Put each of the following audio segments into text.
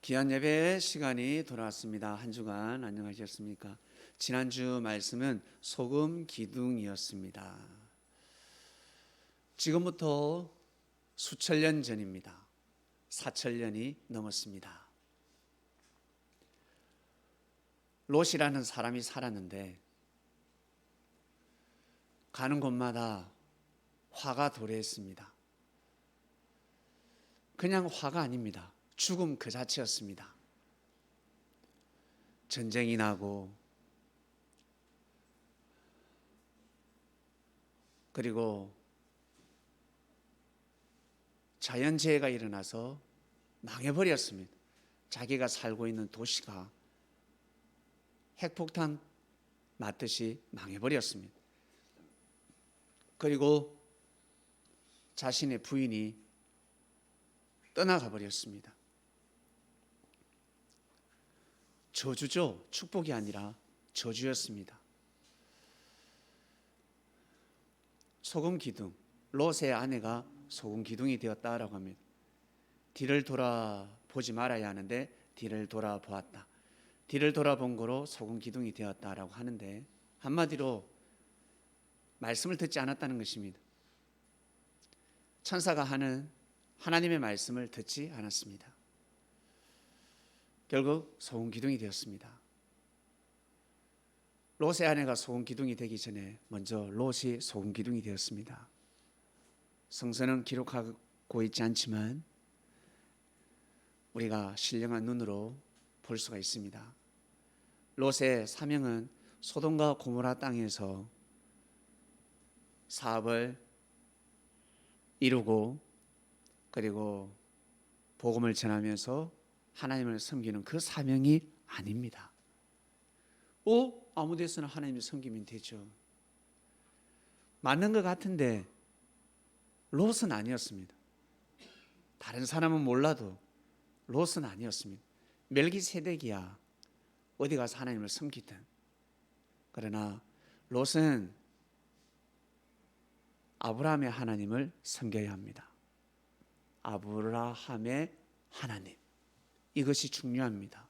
귀한 예배 시간이 돌아왔습니다. 한 주간 안녕하셨습니까? 지난주 말씀은 소금 기둥이었습니다. 지금부터 수천 년 전입니다. 4천년이 넘었습니다. 롯이라는 사람이 살았는데 가는 곳마다 화가 도래했습니다. 그냥 화가 아닙니다. 죽음 그 자체였습니다. 전쟁이 나고 그리고 자연재해가 일어나서 망해버렸습니다. 자기가 살고 있는 도시가 핵폭탄 맞듯이 망해버렸습니다. 그리고 자신의 부인이 떠나가 버렸습니다. 저주죠. 축복이 아니라 저주였습니다. 소금 기둥, 롯의 아내가 소금 기둥이 되었다라고 합니다. 뒤를 돌아보지 말아야 하는데 뒤를 돌아보았다. 뒤를 돌아본 거로 소금 기둥이 되었다라고 하는데 한마디로 말씀을 듣지 않았다는 것입니다. 천사가 하는 하나님의 말씀을 듣지 않았습니다. 결국 소금 기둥이 되었습니다. 롯의 아내가 소금 기둥이 되기 전에 먼저 롯이 소금 기둥이 되었습니다. 성서는 기록하고 있지 않지만 우리가 신령한 눈으로 볼 수가 있습니다. 롯의 사명은 소돔과 고모라 땅에서 사업을 이루고 그리고 복음을 전하면서 하나님을 섬기는 그 사명이 아닙니다. 아무 데서나 하나님을 섬기면 되죠. 맞는 것 같은데 롯은 아니었습니다. 다른 사람은 몰라도 롯은 아니었습니다. 멜기세덱이야 어디 가서 하나님을 섬기든. 그러나 롯은 아브라함의 하나님을 섬겨야 합니다. 아브라함의 하나님, 이것이 중요합니다.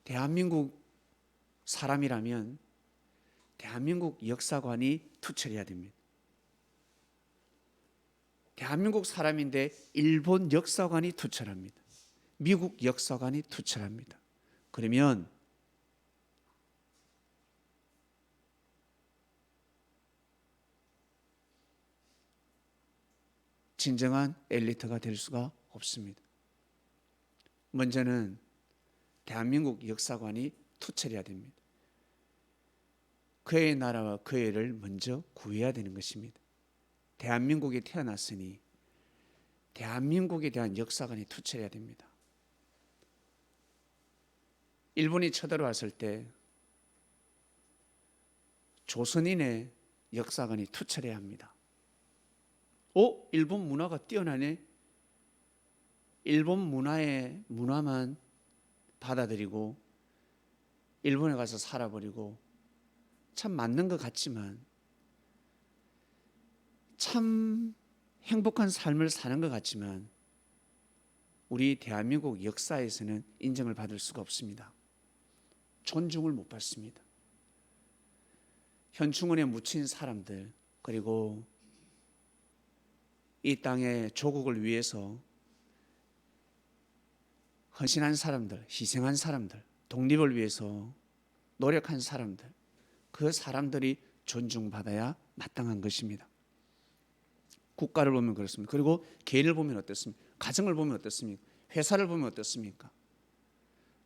대한민국 사람이라면 대한민국 역사관이 투철해야 됩니다. 대한민국 사람인데 일본 역사관이 투철합니다. 미국 역사관이 투철합니다. 그러면 진정한 엘리트가 될 수가 없습니다. 먼저는 대한민국 역사관이 투철해야 됩니다. 그의 나라와 그의 애를 먼저 구해야 되는 것입니다. 대한민국에 태어났으니 대한민국에 대한 역사관이 투철해야 됩니다. 일본이 쳐들어왔을 때 조선인의 역사관이 투철해야 합니다. 일본 문화가 뛰어나네. 일본 문화만 받아들이고 일본에 가서 살아버리고 참 맞는 것 같지만 참 행복한 삶을 사는 것 같지만 우리 대한민국 역사에서는 인정을 받을 수가 없습니다. 존중을 못 받습니다. 현충원에 묻힌 사람들 그리고 이 땅의 조국을 위해서 헌신한 사람들, 희생한 사람들, 독립을 위해서 노력한 사람들, 그 사람들이 존중받아야 마땅한 것입니다. 국가를 보면 그렇습니다. 그리고 개인을 보면 어떻습니까? 가정을 보면 어떻습니까? 회사를 보면 어떻습니까?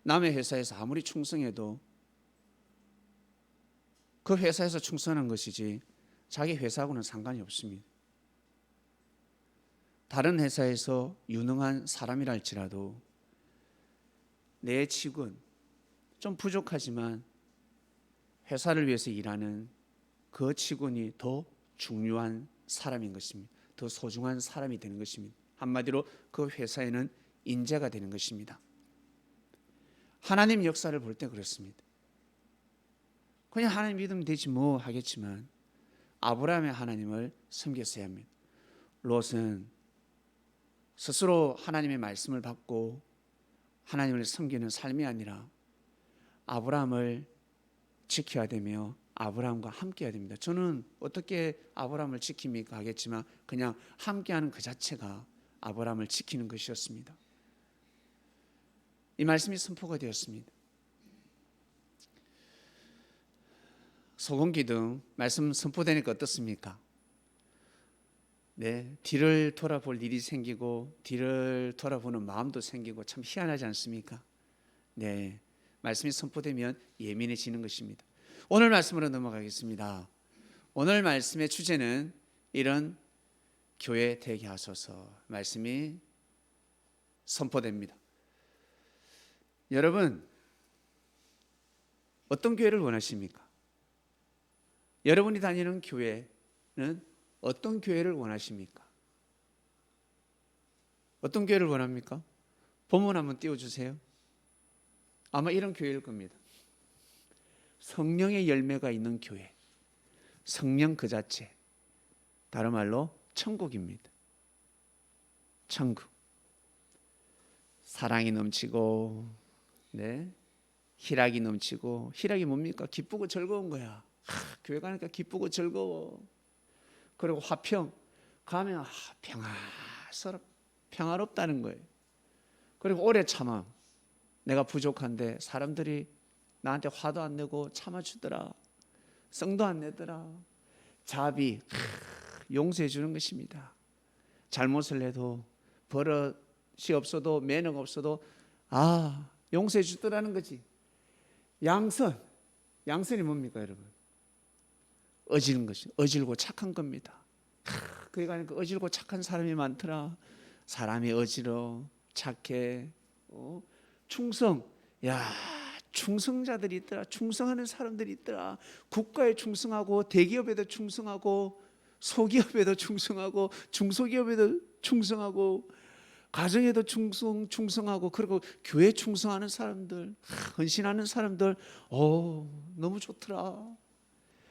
남의 회사에서 아무리 충성해도 그 회사에서 충성한 것이지 자기 회사하고는 상관이 없습니다. 다른 회사에서 유능한 사람이랄지라도 내 직원 좀 부족하지만 회사를 위해서 일하는 그 직원이 더 중요한 사람인 것입니다. 더 소중한 사람이 되는 것입니다. 한마디로 그 회사에는 인재가 되는 것입니다. 하나님 역사를 볼 때 그렇습니다. 그냥 하나님 믿으면 되지 뭐 하겠지만 아브라함의 하나님을 섬겼어야 합니다. 롯은 스스로 하나님의 말씀을 받고 하나님을 섬기는 삶이 아니라 아브라함을 지켜야 되며 아브라함과 함께해야 됩니다. 저는 어떻게 아브라함을 지킵니까 하겠지만 그냥 함께하는 그 자체가 아브라함을 지키는 것이었습니다. 이 말씀이 선포가 되었습니다. 소금기둥 말씀 선포되니까 어떻습니까? 네, 뒤를 돌아볼 일이 생기고 뒤를 돌아보는 마음도 생기고 참 희한하지 않습니까? 네, 말씀이 선포되면 예민해지는 것입니다. 오늘 말씀으로 넘어가겠습니다. 오늘 말씀의 주제는 이런 교회 되게 하소서 말씀이 선포됩니다. 여러분, 어떤 교회를 원하십니까? 여러분이 다니는 교회는 어떤 교회를 원하십니까? 어떤 교회를 원합니까? 본문 한번 띄워주세요. 아마 이런 교회일 겁니다. 성령의 열매가 있는 교회, 성령 그 자체, 다른 말로 천국입니다. 천국. 사랑이 넘치고, 네, 희락이 넘치고. 희락이 뭡니까? 기쁘고 즐거운 거야. 교회 가니까 기쁘고 즐거워. 그리고 화평 가면 평화롭다는 거예요. 그리고 오래 참아. 내가 부족한데 사람들이 나한테 화도 안 내고 참아주더라. 성도 안 내더라. 자비, 용서해 주는 것입니다. 잘못을 해도 버릇이 없어도 매너가 없어도 용서해 주더라는 거지. 양선이 뭡니까 여러분? 어지는 것이 어질고 착한 겁니다. 그에 가니까 어질고 착한 사람이 많더라. 사람이 어지러 착해. 충성. 충성자들이 있더라. 충성하는 사람들이 있더라. 국가에 충성하고 대기업에도 충성하고 소기업에도 충성하고 중소기업에도 충성하고 가정에도 충성하고 그리고 교회에 충성하는 사람들, 헌신하는 사람들, 너무 좋더라.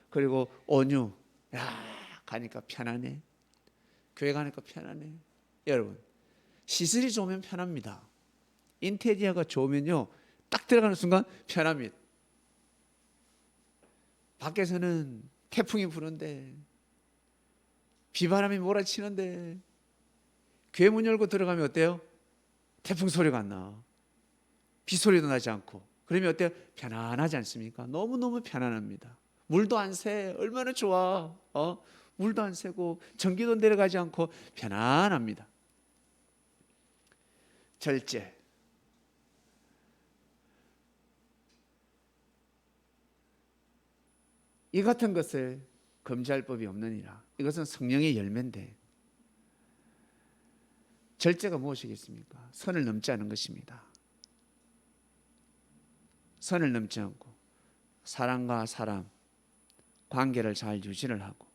그리고 온유, 가니까 편하네. 교회 가니까 편하네. 여러분, 시설이 좋으면 편합니다. 인테리어가 좋으면요, 딱 들어가는 순간 편합니다. 밖에서는 태풍이 부는데, 비바람이 몰아치는데, 교회 문 열고 들어가면 어때요? 태풍 소리가 안 나. 비 소리도 나지 않고. 그러면 어때요? 편안하지 않습니까? 너무너무 편안합니다. 물도 안 새. 얼마나 좋아. 물도 안 새고 전기도 내려가지 않고 편안합니다. 절제. 이 같은 것을 금지할 법이 없느니라. 이것은 성령의 열매인데 절제가 무엇이겠습니까? 선을 넘지 않은 것입니다. 선을 넘지 않고 사람과 사람 관계를 잘 유지를 하고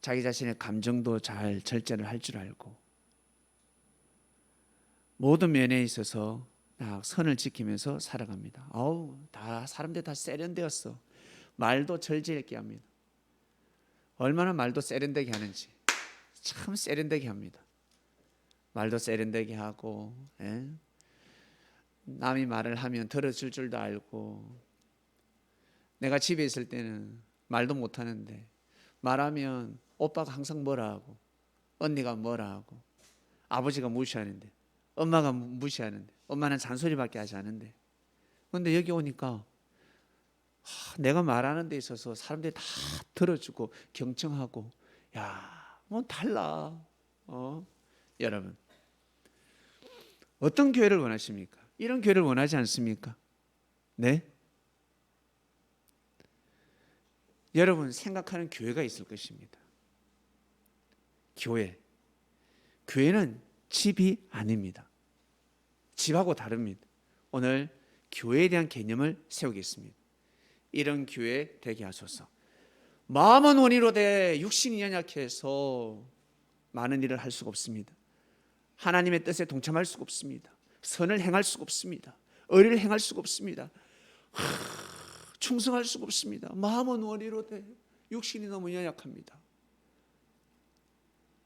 자기 자신의 감정도 잘 절제를 할 줄 알고 모든 면에 있어서 선을 지키면서 살아갑니다. 사람들 다 세련되었어. 말도 절제있게 합니다. 얼마나 말도 세련되게 하는지 참 세련되게 합니다. 말도 세련되게 하고 남이 말을 하면 들어줄 줄도 알고 내가 집에 있을 때는 말도 못하는데 말하면 오빠가 항상 뭐라 하고 언니가 뭐라 하고 아버지가 무시하는데 엄마가 무시하는데 엄마는 잔소리밖에 하지 않는데 그런데 여기 오니까 내가 말하는 데 있어서 사람들이 다 들어주고 경청하고 뭐 달라. 여러분 어떤 교회를 원하십니까? 이런 교회를 원하지 않습니까? 네? 여러분 생각하는 교회가 있을 것입니다. 교회는 집이 아닙니다. 집하고 다릅니다. 오늘 교회에 대한 개념을 세우겠습니다. 이런 교회 되게 하소서. 마음은 원이로되 육신이 연약해서 많은 일을 할 수가 없습니다. 하나님의 뜻에 동참할 수가 없습니다. 선을 행할 수가 없습니다. 의를 행할 수가 없습니다. 충성할 수가 없습니다. 마음은 원이로되 육신이 너무 연약합니다.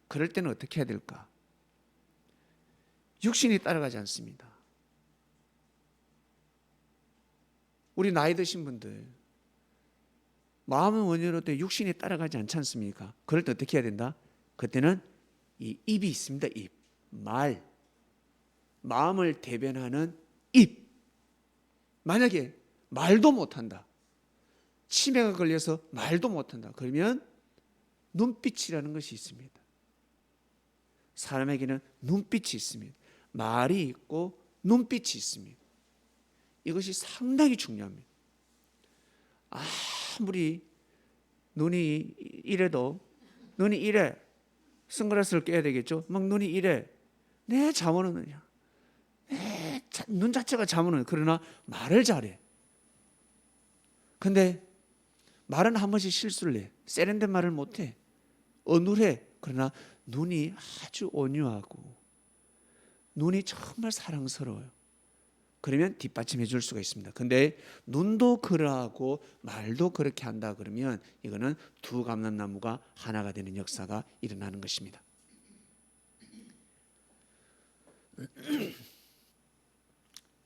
그럴 때는 어떻게 해야 될까? 육신이 따라가지 않습니다. 우리 나이 드신 분들 마음은 원이로되 육신이 따라가지 않지 않습니까? 그럴 때 어떻게 해야 된다? 그때는 이 입이 있습니다. 입, 말, 마음을 대변하는 입. 만약에 말도 못한다, 치매가 걸려서 말도 못한다, 그러면 눈빛이라는 것이 있습니다. 사람에게는 눈빛이 있습니다. 말이 있고 눈빛이 있습니다. 이것이 상당히 중요합니다. 아무리 눈이 이래도, 눈이 이래, 선글라스를 껴야 되겠죠. 막 눈이 이래, 내 잠오는 눈이야, 내 눈 자체가 잠오는, 그러나 말을 잘해. 근데 말은 한 번씩 실수를 해. 세련된 말을 못해. 어눌해. 그러나 눈이 아주 온유하고 눈이 정말 사랑스러워요. 그러면 뒷받침해 줄 수가 있습니다. 근데 눈도 그러하고 말도 그렇게 한다 그러면 이거는 두 감람나무가 하나가 되는 역사가 일어나는 것입니다.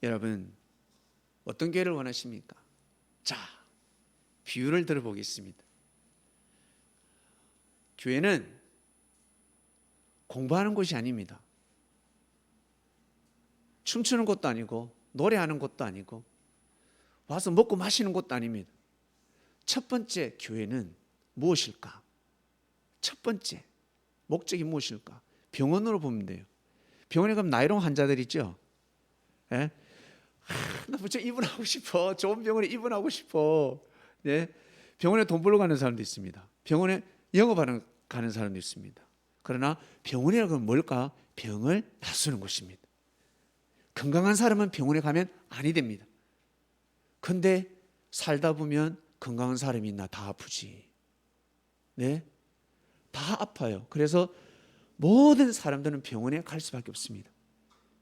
여러분, 어떤 교회를 원하십니까? 자, 비유를 들어보겠습니다. 교회는 공부하는 곳이 아닙니다. 춤추는 곳도 아니고 노래하는 곳도 아니고 와서 먹고 마시는 곳도 아닙니다. 첫 번째 교회는 무엇일까? 첫 번째 목적이 무엇일까? 병원으로 보면 돼요. 병원에 가면 나이롱 환자들 있죠. 예? 나 무척 입원하고 싶어. 좋은 병원에 입원하고 싶어. 네? 병원에 돈 벌러 가는 사람도 있습니다. 병원에 영업하는 가는 사람도 있습니다. 그러나 병원이라는 건 뭘까? 병을 낫수는 곳입니다. 건강한 사람은 병원에 가면 아니 됩니다. 근데 살다 보면 건강한 사람이 있나? 다 아프지. 네? 다 아파요. 그래서 모든 사람들은 병원에 갈 수밖에 없습니다.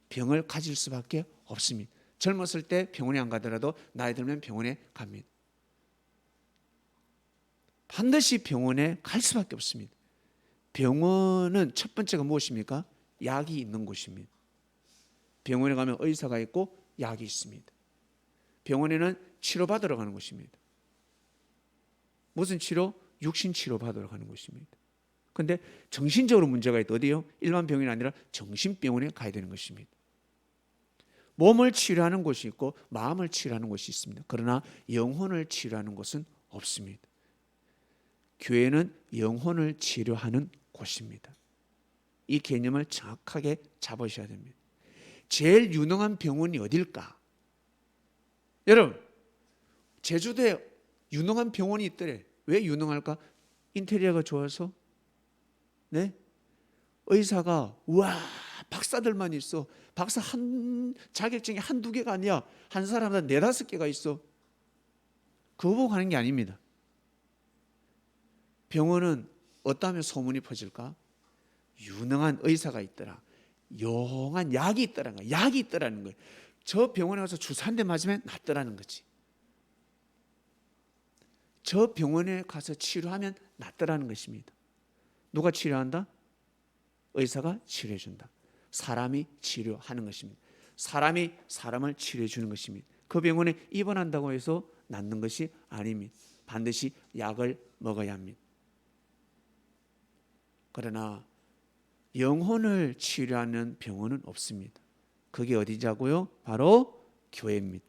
병을 가질 수밖에 없습니다. 젊었을 때 병원에 안 가더라도 나이 들면 병원에 갑니다. 반드시 병원에 갈 수밖에 없습니다. 병원은 첫 번째가 무엇입니까? 약이 있는 곳입니다. 병원에 가면 의사가 있고 약이 있습니다. 병원에는 치료받으러 가는 곳입니다. 무슨 치료? 육신 치료받으러 가는 곳입니다. 그런데 정신적으로 문제가 있다. 어디요? 일반 병원이 아니라 정신병원에 가야 되는 것입니다. 몸을 치료하는 곳이 있고 마음을 치료하는 곳이 있습니다. 그러나 영혼을 치료하는 곳은 없습니다. 교회는 영혼을 치료하는 곳입니다. 이 개념을 정확하게 잡으셔야 됩니다. 제일 유능한 병원이 어딜까? 여러분, 제주도에 유능한 병원이 있더래. 왜 유능할까? 인테리어가 좋아서? 네? 의사가 우와 박사들만 있어. 박사 한 자격증이 한두 개가 아니야. 한 사람당 4-5개가 있어. 그거 보고 가는 게 아닙니다. 병원은 어떠하면 소문이 퍼질까? 유능한 의사가 있더라, 용한 약이 있더라는 거예요. 약이 있더라는 거예요. 저 병원에 가서 주사 한 대 맞으면 낫더라는 거지. 저 병원에 가서 치료하면 낫더라는 것입니다. 누가 치료한다? 의사가 치료해 준다. 사람이 치료하는 것입니다. 사람이 사람을 치료해 주는 것입니다. 그 병원에 입원한다고 해서 낫는 것이 아닙니다. 반드시 약을 먹어야 합니다. 그러나 영혼을 치료하는 병원은 없습니다. 그게 어디자고요? 바로 교회입니다.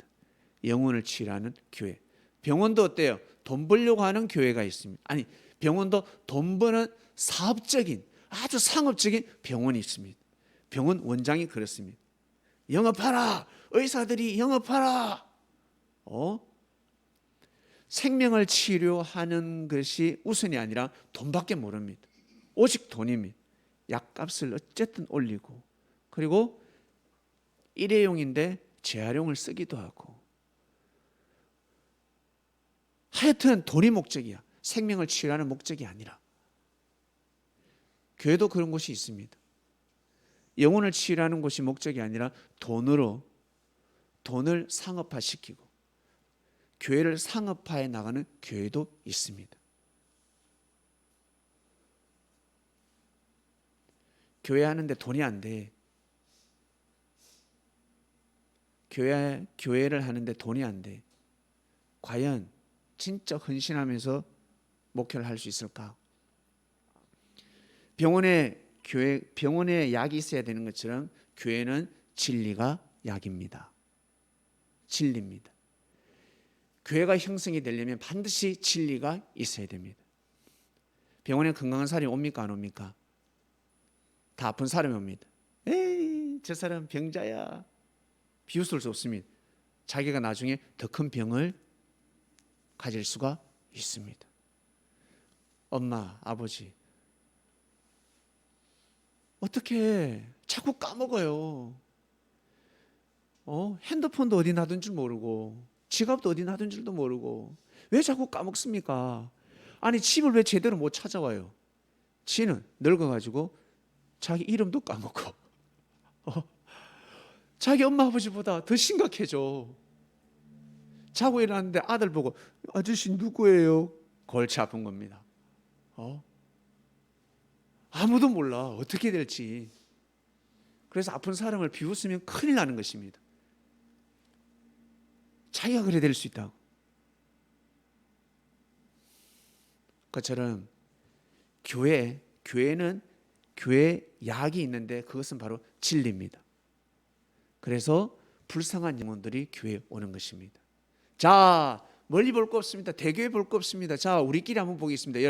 영혼을 치료하는 교회. 병원도 어때요? 돈 벌려고 하는 교회가 있습니다. 아니, 병원도 돈 버는 사업적인 아주 상업적인 병원이 있습니다. 병원 원장이 그렇습니다. 영업하라. 의사들이 영업하라. 생명을 치료하는 것이 우선이 아니라 돈밖에 모릅니다. 오직 돈입니다. 약값을 어쨌든 올리고, 그리고 일회용인데 재활용을 쓰기도 하고, 하여튼 돈이 목적이야. 생명을 치료하는 목적이 아니라. 교회도 그런 곳이 있습니다. 영혼을 치유하는 곳이 목적이 아니라 돈을 상업화시키고 교회를 상업화해 나가는 교회도 있습니다. 교회 하는데 돈이 안 돼. 교회를 하는데 돈이 안 돼. 과연 진짜 헌신하면서 목회를 할 수 있을까? 병원에 약이 있어야 되는 것처럼 교회는 진리가 약입니다. 진리입니다. 교회가 형성이 되려면 반드시 진리가 있어야 됩니다. 병원에 건강한 사람이 옵니까 안 옵니까? 다 아픈 사람이 옵니다. 에이, 저 사람 병자야. 비웃을 수 없습니다. 자기가 나중에 더 큰 병을 가질 수가 있습니다. 엄마, 아버지, 어떻게 자꾸 까먹어요? 핸드폰도 어디 놔둔 줄 모르고 지갑도 어디 놔둔 줄도 모르고 왜 자꾸 까먹습니까? 아니 집을 왜 제대로 못 찾아와요? 지는 늙어가지고 자기 이름도 까먹고 자기 엄마 아버지보다 더 심각해져. 자고 일어났는데 아들 보고 아저씨 누구예요? 골치 아픈 겁니다. 아무도 몰라 어떻게 될지. 그래서 아픈 사람을 비웃으면 큰일 나는 것입니다. 자기가 그래 될 수 있다고. 그처럼 교회는 교회 약이 있는데 그것은 바로 진리입니다. 그래서 불쌍한 영혼들이 교회에 오는 것입니다. 자, 멀리 볼 거 없습니다. 대교에 볼 거 없습니다. 자, 우리끼리 한번 보겠습니다.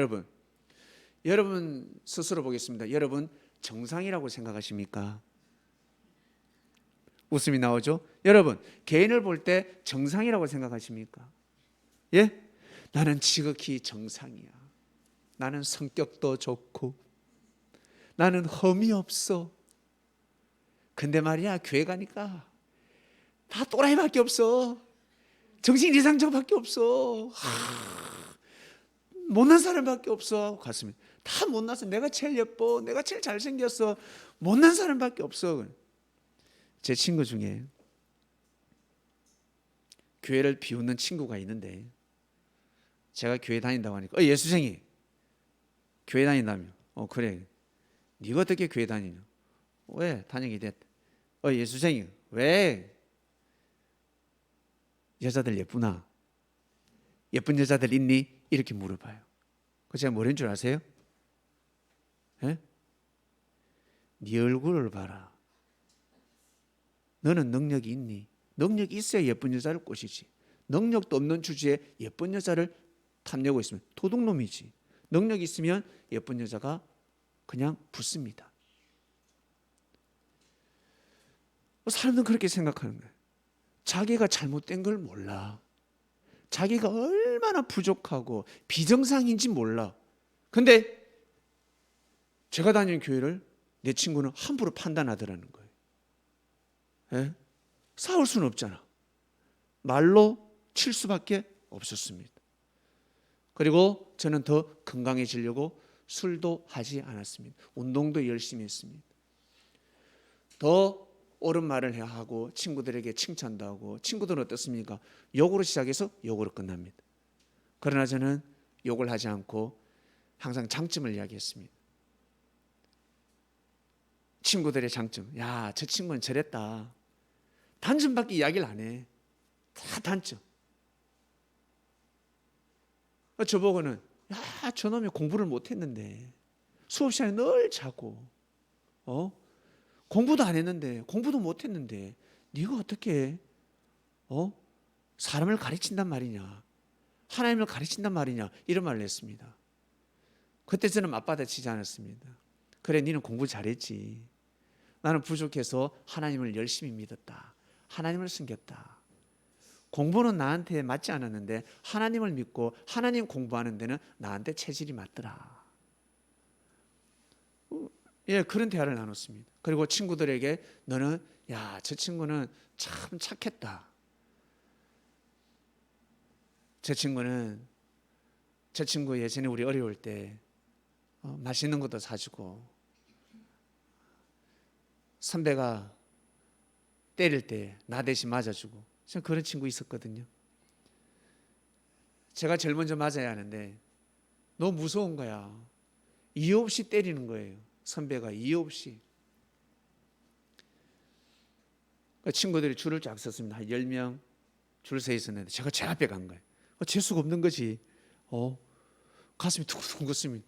여러분 스스로 보겠습니다. 여러분 정상이라고 생각하십니까? 웃음이 나오죠? 여러분 개인을 볼 때 정상이라고 생각하십니까? 예? 나는 지극히 정상이야. 나는 성격도 좋고 나는 험이 없어. 근데 말이야 교회 가니까 다 또라이밖에 없어. 정신 이상자밖에 없어. 못난 사람밖에 없어. 갔습니다. 다 못나서 내가 제일 예뻐, 내가 제일 잘생겼어. 못난 사람밖에 없어. 제 친구 중에 교회를 비웃는 친구가 있는데 제가 교회 다닌다고 하니까 예수생이 교회 다닌다며. 그래. 네가 어떻게 교회 다니냐? 왜 다니게 됐다. 예수생이 왜? 여자들 예쁘나? 예쁜 여자들 있니? 이렇게 물어봐요. 그래서 제가 뭐라는 줄 아세요? 예? 네 얼굴을 봐라. 너는 능력이 있니? 능력이 있어야 예쁜 여자를 꼬시지. 능력도 없는 주제에 예쁜 여자를 탐내고 있으면 도둑놈이지. 능력이 있으면 예쁜 여자가 그냥 붙습니다. 사람들은 그렇게 생각하는 거예요. 자기가 잘못된 걸 몰라. 자기가 얼마나 부족하고 비정상인지 몰라. 근데 제가 다니는 교회를 내 친구는 함부로 판단하더라는 거예요. 예? 싸울 수는 없잖아. 말로 칠 수밖에 없었습니다. 그리고 저는 더 건강해지려고 술도 하지 않았습니다. 운동도 열심히 했습니다. 더 옳은 말을 해야 하고 친구들에게 칭찬도 하고. 친구들은 어떻습니까? 욕으로 시작해서 욕으로 끝납니다. 그러나 저는 욕을 하지 않고 항상 장점을 이야기했습니다. 친구들의 장점. 야, 저 친구는 저랬다. 단점밖에 이야기를 안 해. 다 단점. 저보고는 야, 저놈이 공부를 못했는데 수업 시간에 늘 자고 공부도 안 했는데 공부도 못했는데 네가 어떻게 사람을 가르친단 말이냐, 하나님을 가르친단 말이냐, 이런 말을 했습니다. 그때 저는 맞받아치지 않았습니다. 그래, 니는 공부 잘했지. 나는 부족해서 하나님을 열심히 믿었다. 하나님을 숨겼다. 공부는 나한테 맞지 않았는데 하나님을 믿고 하나님 공부하는 데는 나한테 체질이 맞더라. 예, 그런 대화를 나눴습니다. 그리고 친구들에게 너는 야, 저 친구는 참 착했다. 저 친구 예전에 우리 어려울 때 맛있는 것도 사주고, 선배가 때릴 때 나 대신 맞아주고. 저는 그런 친구 있었거든요. 제가 제일 먼저 맞아야 하는데 너무 무서운 거야. 이유 없이 때리는 거예요. 선배가 이유 없이. 친구들이 줄을 쫙 섰습니다. 한 10명 줄 서 있었는데 제가 제일 앞에 간 거예요. 재수가 없는 거지. 가슴이 둥글둥글습니다.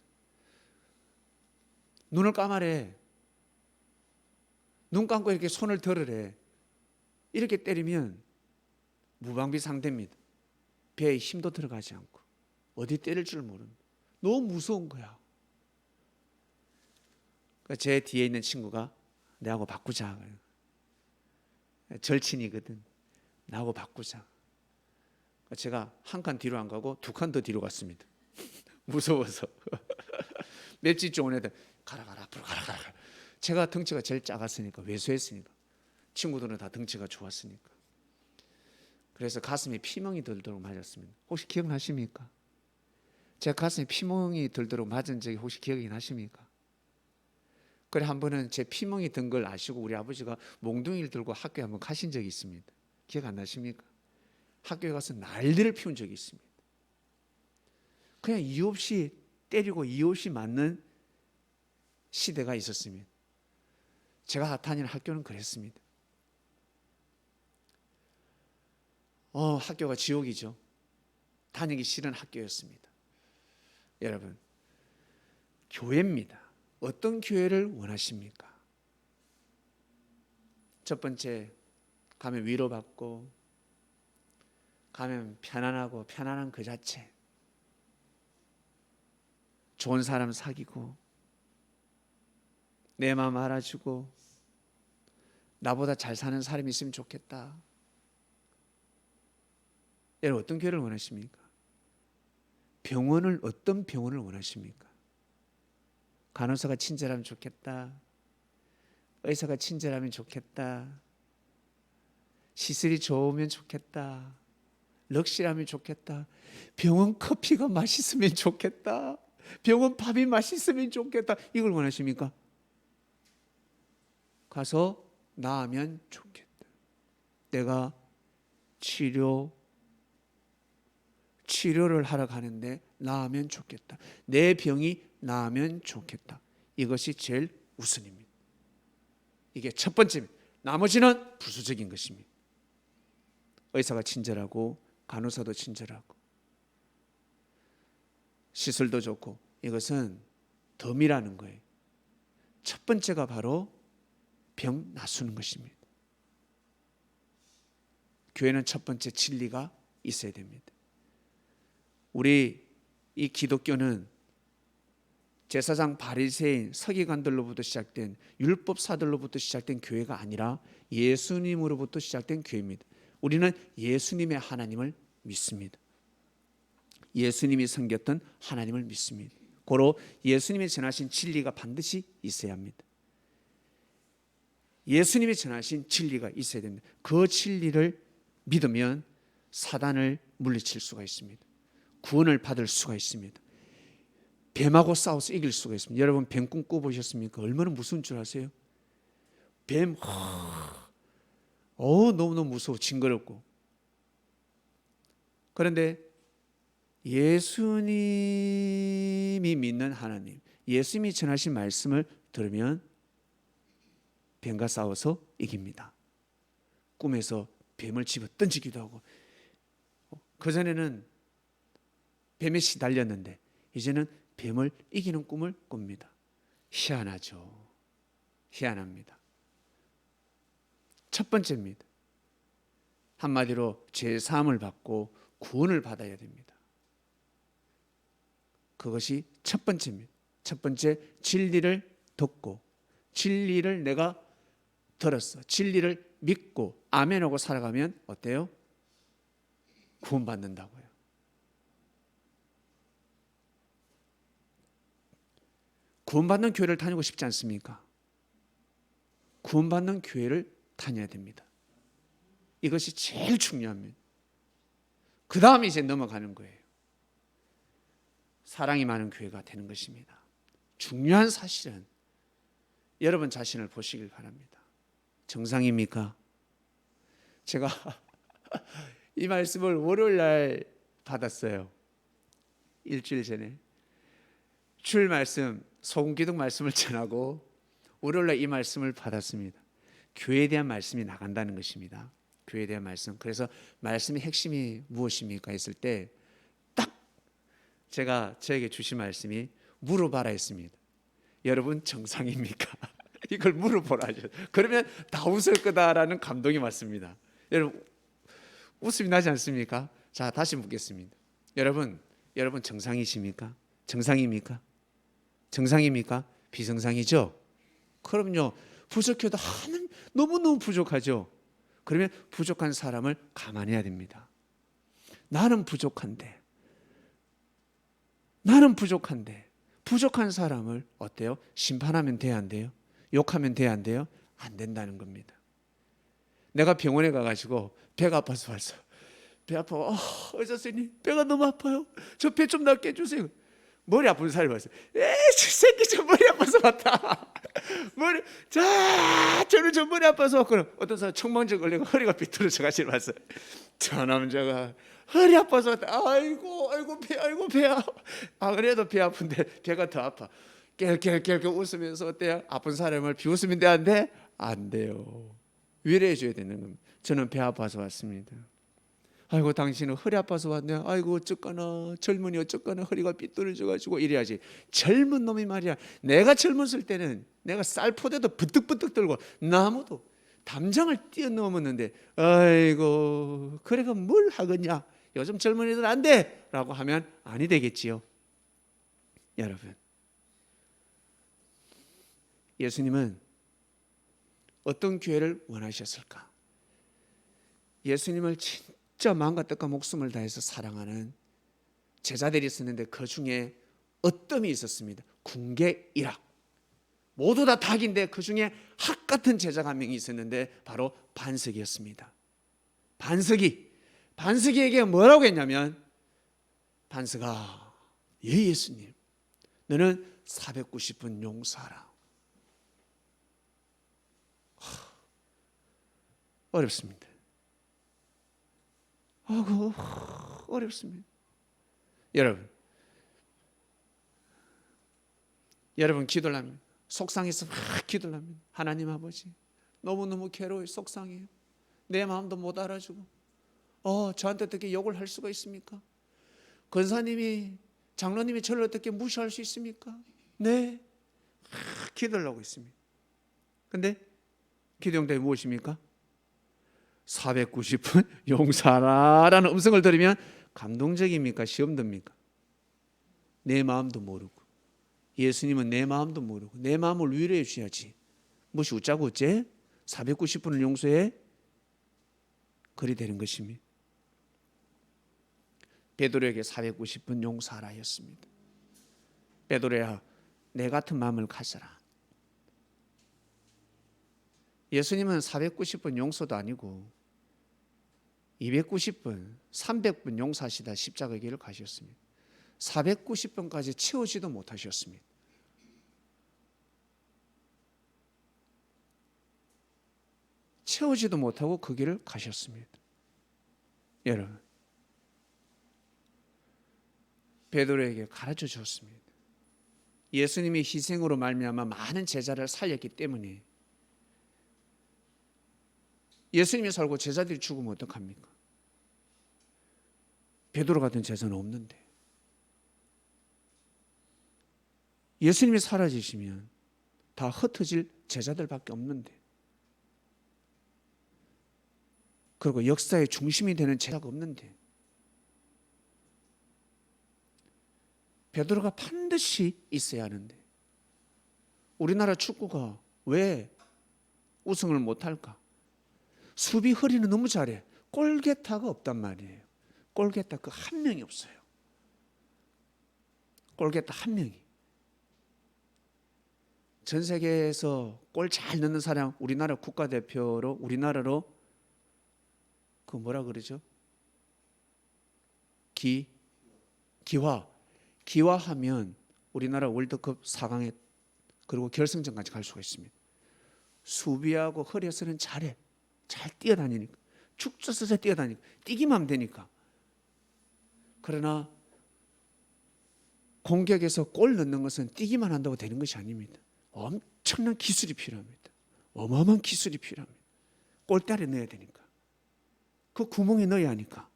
눈을 감아래. 눈 감고 이렇게 손을 들으래. 이렇게 때리면 무방비 상태입니다. 배에 힘도 들어가지 않고 어디 때릴 줄 모르는, 너무 무서운 거야. 제 뒤에 있는 친구가 내하고 바꾸자. 절친이거든. 나하고 바꾸자. 제가 한 칸 뒤로 안 가고 두 칸 더 뒤로 갔습니다. 무서워서. 맵지 좋은 애들 가라 앞으로 가라. 제가 덩치가 제일 작았으니까, 왜소했으니까. 친구들은 다 덩치가 좋았으니까. 그래서 가슴에 피멍이 들도록 맞았습니다. 혹시 기억나십니까? 제가 가슴에 피멍이 들도록 맞은 적이 혹시 기억이 나십니까? 그래, 한 번은 제 피멍이 든 걸 아시고 우리 아버지가 몽둥이를 들고 학교에 한번 가신 적이 있습니다. 기억 안 나십니까? 학교에 가서 난리를 피운 적이 있습니다. 그냥 이유 없이 때리고 이유 없이 맞는 시대가 있었습니다. 제가 다니는 학교는 그랬습니다. 학교가 지옥이죠. 다니기 싫은 학교였습니다. 여러분, 교회입니다. 어떤 교회를 원하십니까? 첫 번째, 가면 위로받고, 가면 편안하고, 편안한 그 자체. 좋은 사람 사귀고, 내 마음 알아주고, 나보다 잘 사는 사람이 있으면 좋겠다. 여러분, 어떤 교회를 원하십니까? 어떤 병원을 원하십니까? 간호사가 친절하면 좋겠다. 의사가 친절하면 좋겠다. 시설이 좋으면 좋겠다. 럭실하면 좋겠다. 병원 커피가 맛있으면 좋겠다. 병원 밥이 맛있으면 좋겠다. 이걸 원하십니까? 가서 나으면 좋겠다. 내가 치료를 하러 가는데 나으면 좋겠다. 내 병이 나으면 좋겠다. 이것이 제일 우선입니다. 이게 첫 번째입니다. 나머지는 부수적인 것입니다. 의사가 친절하고, 간호사도 친절하고, 시설도 좋고, 이것은 덤이라는 거예요. 첫 번째가 바로 병 나수는 것입니다. 교회는 첫 번째 진리가 있어야 됩니다. 우리 이 기독교는 제사장 바리새인 서기관들로부터 시작된, 율법사들로부터 시작된 교회가 아니라 예수님으로부터 시작된 교회입니다. 우리는 예수님의 하나님을 믿습니다. 예수님이 섬겼던 하나님을 믿습니다. 고로 예수님이 전하신 진리가 반드시 있어야 합니다. 예수님이 전하신 진리가 있어야 됩니다. 그 진리를 믿으면 사단을 물리칠 수가 있습니다. 구원을 받을 수가 있습니다. 뱀하고 싸워서 이길 수가 있습니다. 여러분, 뱀꿈 꿔보셨습니까? 얼마나 무서운 줄 아세요? 뱀, 너무너무 무서워, 징그럽고. 그런데 예수님이 믿는 하나님, 예수님이 전하신 말씀을 들으면 뱀과 싸워서 이깁니다. 꿈에서 뱀을 집어 던지기도 하고, 그전에는 뱀에 시달렸는데 이제는 뱀을 이기는 꿈을 꿉니다. 희한하죠. 희한합니다. 첫 번째입니다. 한마디로 죄 사함을 받고 구원을 받아야 됩니다. 그것이 첫 번째입니다. 첫 번째, 진리를 듣고, 진리를 내가 들었어, 진리를 믿고 아멘하고 살아가면 어때요? 구원받는다고요. 구원받는 교회를 다니고 싶지 않습니까? 구원받는 교회를 다녀야 됩니다. 이것이 제일 중요합니다. 그 다음에 이제 넘어가는 거예요. 사랑이 많은 교회가 되는 것입니다. 중요한 사실은 여러분 자신을 보시길 바랍니다. 정상입니까? 제가 이 말씀을 월요일 날 받았어요. 일주일 전에. 주일 말씀, 소금기둥 말씀을 전하고 월요일 날 이 말씀을 받았습니다. 교회에 대한 말씀이 나간다는 것입니다. 교회에 대한 말씀. 그래서 말씀의 핵심이 무엇입니까 했을 때 제가 저에게 주신 말씀이 물어봐라 했습니다. 여러분 정상입니까? 이걸 물어보라 하죠. 그러면 다 웃을 거다라는 감동이 왔습니다. 여러분 웃음이 나지 않습니까? 자, 다시 묻겠습니다. 여러분 정상이십니까? 정상입니까? 정상입니까? 비정상이죠? 그럼요. 부족해도 하는 너무너무 부족하죠. 그러면 부족한 사람을 감안해야 됩니다. 나는 부족한데 부족한 사람을 어때요? 심판하면 돼야 안 돼요? 욕하면 돼야 안 돼요? 안 된다는 겁니다. 내가 병원에 가가지고 배가 아파서 왔어. 배 아파. 의사 선생님 배가 너무 아파요. 저 배 좀 낫게 해주세요. 머리 아픈 사람이 왔어요. 저 새끼 저 머리 아파서 왔다. 저는 저 머리 아파서 왔거든. 어떤 사람 청망증 걸리고 허리가 비틀어져 가지고 왔어요. 저 남자가 허리 아파서 왔다. 아이고 배야. 그래도 배 아픈데 배가 더 아파. 깰깰깰 웃으면서 어때요? 아픈 사람을 비웃으면 돼 안 돼? 안 돼요. 위로해 줘야 되는 겁니다. 저는 배 아파서 왔습니다. 아이고 당신은 허리 아파서 왔네. 아이고 어쩌거나 젊은이 어쩌거나 허리가 삐뚤어져 가지고 이래야지. 젊은 놈이 말이야. 내가 젊었을 때는 내가 쌀포대도 부뜩부뜩 들고 나무도 담장을 뛰어넘었는데 아이고 그래가 뭘 하겠냐. 요즘 젊은이들 안 돼 라고 하면 아니 되겠지요. 여러분 예수님은 어떤 교회를 원하셨을까? 예수님을 진짜 마음과 뜻과 목숨을 다해서 사랑하는 제자들이 있었는데 그 중에 어뜸이 있었습니다. 궁계 일학. 모두 다 닭인데 그 중에 학 같은 제자가 한 명이 있었는데 바로 반석이었습니다. 반석이에게 뭐라고 했냐면 반석아 예수님 너는 490분 용서하라. 어렵습니다. 어렵습니다. 여러분 기도를 합니다. 속상해서 막 기도를 합니다. 하나님 아버지 너무너무 괴로워요. 속상해요. 내 마음도 못 알아주고 저한테 어떻게 욕을 할 수가 있습니까? 권사님이 장로님이 저를 어떻게 무시할 수 있습니까? 네. 기도를 하고 있습니다. 근데 기도 응답이 무엇입니까? 490분 용서하라라는 음성을 들으면 감동적입니까? 시험 듭니까? 내 마음도 모르고 예수님은 내 마음도 모르고 내 마음을 위로해 주셔야지. 무엇이 웃자고 어째? 490분을 용서해? 그리 되는 것입니다. 베드로에게 490분 용서하라 했습니다. 베드로야 내 같은 마음을 가져라. 예수님은 490분 용서도 아니고 290분, 300분 용서하시다 십자가 길을 가셨습니다. 490번까지 채우지도 못하셨습니다. 채우지도 못하고 그 길을 가셨습니다. 여러분 베드로에게 가르쳐 주었습니다. 예수님이 희생으로 말미암아 많은 제자를 살렸기 때문에 예수님이 살고 제자들이 죽으면 어떡합니까? 베드로 같은 제자는 없는데 예수님이 사라지시면 다 흩어질 제자들밖에 없는데 그리고 역사의 중심이 되는 제자가 없는데 베드로가 반드시 있어야 하는데 우리나라 축구가 왜 우승을 못할까? 수비 허리는 너무 잘해. 골게타가 없단 말이에요. 골게타 그 한 명이 없어요. 골게타 한 명이. 전 세계에서 골 잘 넣는 사람 우리나라 국가대표로 우리나라로 그 뭐라 그러죠? 기화하면 우리나라 월드컵 4강에 그리고 결승전까지 갈 수가 있습니다. 수비하고 허리에서는 잘해. 잘 뛰어다니니까. 축 쪄서 뛰어다니니까. 뛰기만 하면 되니까. 그러나 공격에서 골 넣는 것은 뛰기만 한다고 되는 것이 아닙니다. 엄청난 기술이 필요합니다. 어마어마한 기술이 필요합니다. 골대에 넣어야 되니까. 그 구멍에 넣어야 하니까.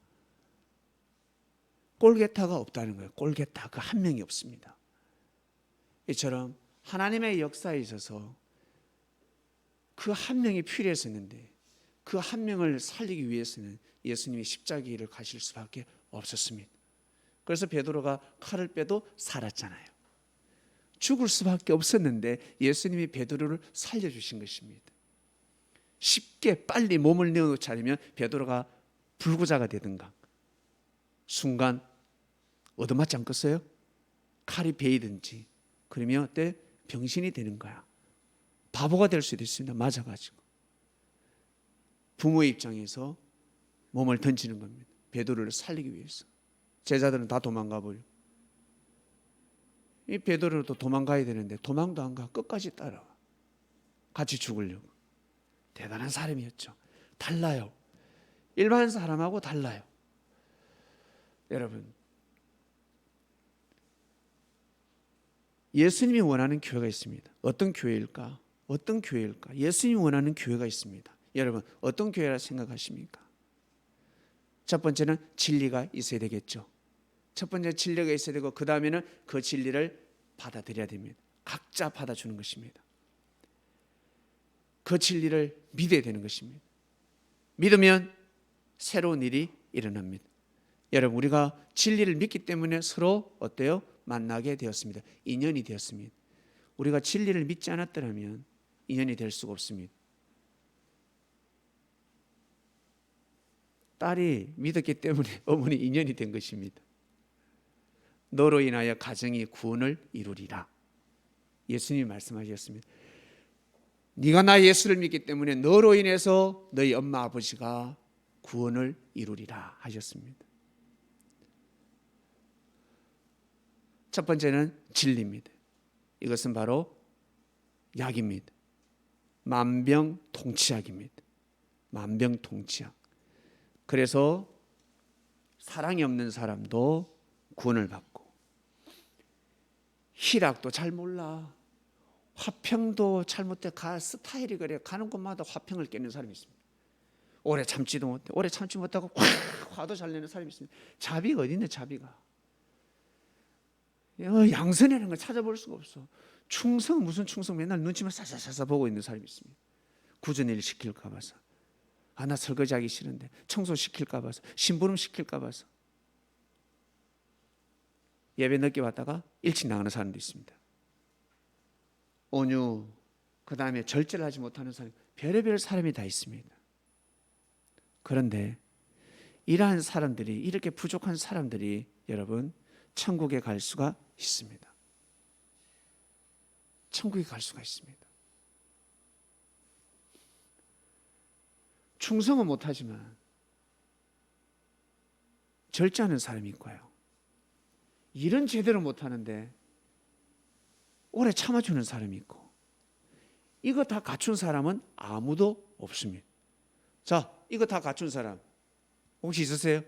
골게타가 없다는 거예요. 골게타 그 한 명이 없습니다. 이처럼 하나님의 역사에 있어서 그 한 명이 필요했었는데 그 한 명을 살리기 위해서는 예수님이 십자가를 가실 수밖에 없었습니다. 그래서 베드로가 칼을 빼도 살았잖아요. 죽을 수밖에 없었는데 예수님이 베드로를 살려주신 것입니다. 쉽게 빨리 몸을 내어놓지 않으면 베드로가 불구자가 되든가 순간 얻어맞지 않겠어요? 칼이 베이든지 그러면 어때? 병신이 되는 거야. 바보가 될 수도 있습니다. 맞아가지고 부모의 입장에서 몸을 던지는 겁니다. 베드로를 살리기 위해서. 제자들은 다 도망가 버려. 이 베드로도 도망가야 되는데 도망도 안 가. 끝까지 따라와. 같이 죽으려고. 대단한 사람이었죠. 달라요. 일반 사람하고 달라요. 여러분, 예수님이 원하는 교회가 있습니다. 어떤 교회일까? 어떤 교회일까? 예수님이 원하는 교회가 있습니다. 여러분, 어떤 교회라 생각하십니까? 첫 번째는 진리가 있어야 되겠죠. 첫 번째 진리가 있어야 되고 그 다음에는 그 진리를 받아들여야 됩니다. 각자 받아주는 것입니다. 그 진리를 믿어야 되는 것입니다. 믿으면 새로운 일이 일어납니다. 여러분, 우리가 진리를 믿기 때문에 서로 어때요? 만나게 되었습니다. 인연이 되었습니다. 우리가 진리를 믿지 않았더라면 인연이 될 수가 없습니다. 딸이 믿었기 때문에 어머니 인연이 된 것입니다. 너로 인하여 가정이 구원을 이루리라. 예수님이 말씀하셨습니다. 네가 나 예수를 믿기 때문에 너로 인해서 너희 엄마 아버지가 구원을 이루리라 하셨습니다. 첫 번째는 진리입니다. 이것은 바로 약입니다. 만병통치약입니다. 만병통치약. 그래서 사랑이 없는 사람도 구원을 받고 희락도 잘 몰라. 화평도 잘못돼 가 스타일이 그래. 가는 곳마다 화평을 깨는 사람이 있습니다. 오래 참지도 못해. 오래 참지 못하고 화도 잘 내는 사람이 있습니다. 자비가 어디 있네 자비가. 양선이라는 걸 찾아볼 수가 없어. 충성 무슨 충성 맨날 눈치만 사사사사 보고 있는 사람이 있습니다. 굳은 일 시킬까 봐서. 나 설거지하기 싫은데 청소시킬까 봐서 심부름 시킬까 봐서 예배 늦게 왔다가 일찍 나가는 사람도 있습니다. 온유 그 다음에 절제를 하지 못하는 사람 별의별 사람이 다 있습니다. 그런데 이러한 사람들이 이렇게 부족한 사람들이 여러분 천국에 갈 수가 있습니다. 천국에 갈 수가 있습니다. 충성은 못하지만 절제하는 사람이 있고요. 일은 제대로 못하는데 오래 참아주는 사람이 있고 이거 다 갖춘 사람은 아무도 없습니다. 자, 이거 다 갖춘 사람 혹시 있으세요?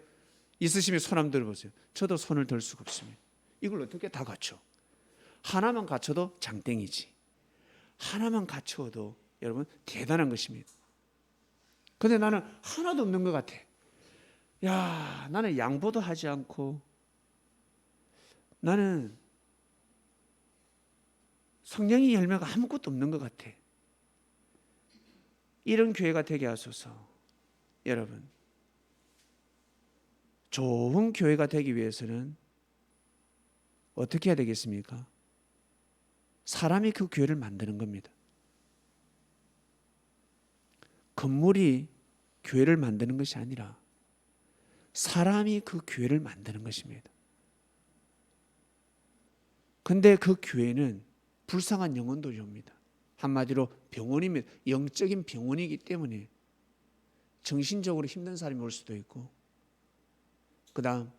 있으시면 손 한번 들어보세요. 저도 손을 들 수가 없습니다. 이걸 어떻게 다 갖춰? 하나만 갖춰도 장땡이지. 하나만 갖춰도 여러분 대단한 것입니다. 근데 나는 하나도 없는 것 같아. 야, 나는 양보도 하지 않고 나는 성령의 열매가 아무것도 없는 것 같아. 이런 교회가 되게 하소서. 여러분, 좋은 교회가 되기 위해서는 어떻게 해야 되겠습니까? 사람이 그 교회를 만드는 겁니다. 건물이 교회를 만드는 것이 아니라 사람이 그 교회를 만드는 것입니다. 근데 그 교회는 불쌍한 영혼들이 옵니다. 한마디로 병원입니다. 영적인 병원이기 때문에 정신적으로 힘든 사람이 올 수도 있고 그 다음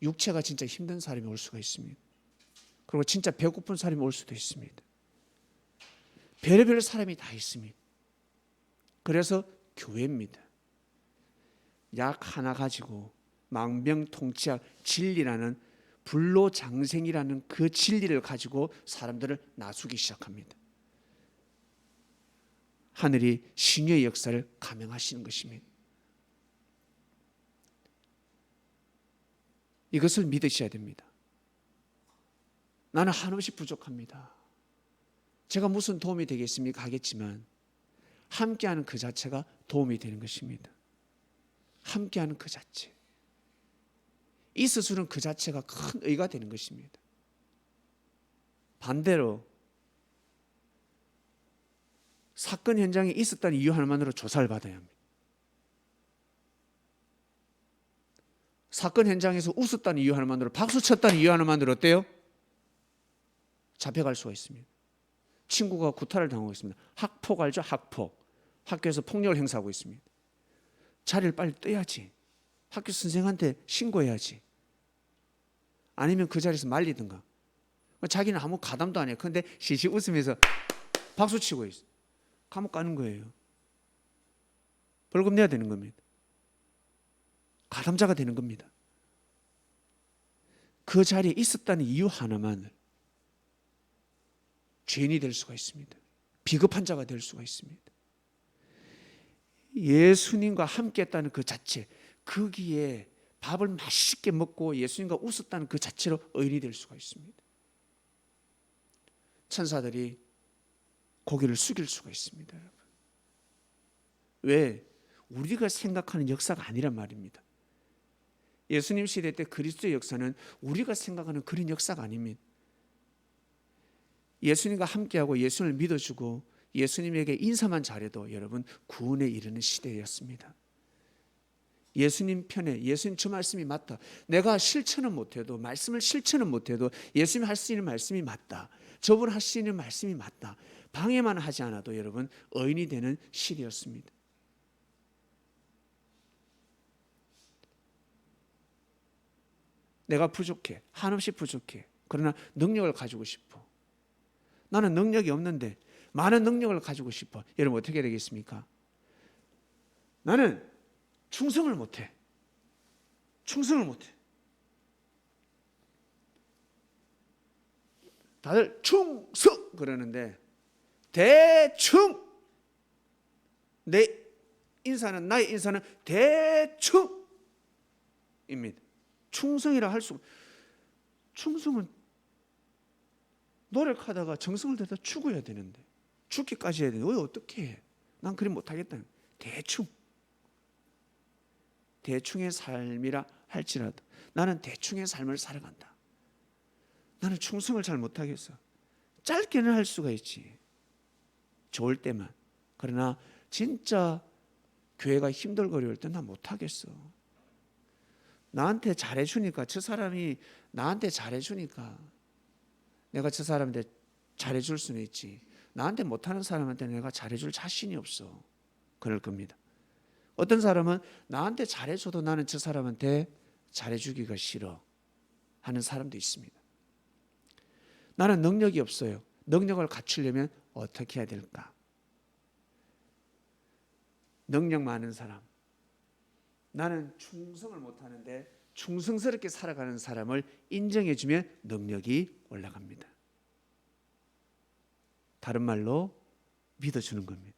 육체가 진짜 힘든 사람이 올 수가 있습니다. 그리고 진짜 배고픈 사람이 올 수도 있습니다. 별의별 사람이 다 있습니다. 그래서 교회입니다. 약 하나 가지고 망병통치약 진리라는 불로장생이라는 그 진리를 가지고 사람들을 나수기 시작합니다. 하늘이 신유의 역사를 감행하시는 것입니다. 이것을 믿으셔야 됩니다. 나는 한없이 부족합니다. 제가 무슨 도움이 되겠습니까? 하겠지만 함께하는 그 자체가 도움이 되는 것입니다. 함께하는 그 자체, 있어주는 그 자체가 큰 의가 되는 것입니다. 반대로 사건 현장에 있었다는 이유 하나만으로 조사를 받아야 합니다. 사건 현장에서 웃었다는 이유 하나만으로, 박수 쳤다는 이유 하나만으로 어때요? 잡혀갈 수가 있습니다. 친구가 구타를 당하고 있습니다. 학폭 알죠? 학폭. 학교에서 폭력을 행사하고 있습니다. 자리를 빨리 떼야지. 학교 선생한테 신고해야지. 아니면 그 자리에서 말리든가. 자기는 아무 가담도 안 해요. 그런데 시시 웃으면서 박수 치고 있어. 감옥 가는 거예요. 벌금 내야 되는 겁니다. 가담자가 되는 겁니다. 그 자리에 있었다는 이유 하나만을 죄인이 될 수가 있습니다. 비겁한 자가 될 수가 있습니다. 예수님과 함께 했다는 그 자체, 거기에 밥을 맛있게 먹고 예수님과 웃었다는 그 자체로 의인이 될 수가 있습니다. 천사들이 고개를 숙일 수가 있습니다. 여러분. 왜? 우리가 생각하는 역사가 아니란 말입니다. 예수님 시대 때 그리스도의 역사는 우리가 생각하는 그런 역사가 아닙니다. 예수님과 함께하고 예수님을 믿어주고 예수님에게 인사만 잘해도 여러분 구원에 이르는 시대였습니다. 예수님 편에, 예수님 저 말씀이 맞다, 내가 실천은 못해도, 말씀을 실천은 못해도 예수님이 할 수 있는 말씀이 맞다, 저분 할 수 있는 말씀이 맞다, 방해만 하지 않아도 여러분 의인이 되는 시대였습니다. 내가 부족해, 한없이 부족해. 그러나 능력을 가지고 싶어. 나는 능력이 없는데 많은 능력을 가지고 싶어. 여러분 어떻게 되겠습니까? 나는 충성을 못해. 충성을 못해. 다들 충성 그러는데 대충 내 인사는, 나의 인사는 대충입니다. 충성이라 할 수, 충성은 노력하다가 정성을 들여다 죽어야 되는데, 죽기까지 해야 되는데 왜 어떻게 해? 난 그리 못하겠다. 대충의 삶이라 할지라도 나는 대충의 삶을 살아간다. 나는 충성을 잘 못하겠어. 짧게는 할 수가 있지, 좋을 때만. 그러나 진짜 교회가 힘들거릴 때 난 못하겠어. 나한테 잘해주니까, 저 사람이 나한테 잘해주니까 내가 저 사람한테 잘해줄 수는 있지, 나한테 못하는 사람한테 내가 잘해줄 자신이 없어. 그럴 겁니다. 어떤 사람은 나한테 잘해줘도 나는 저 사람한테 잘해주기가 싫어 하는 사람도 있습니다. 나는 능력이 없어요. 능력을 갖추려면 어떻게 해야 될까? 능력 많은 사람, 나는 충성을 못하는데 충성스럽게 살아가는 사람을 인정해주면 능력이 올라갑니다. 다른 말로 믿어주는 겁니다.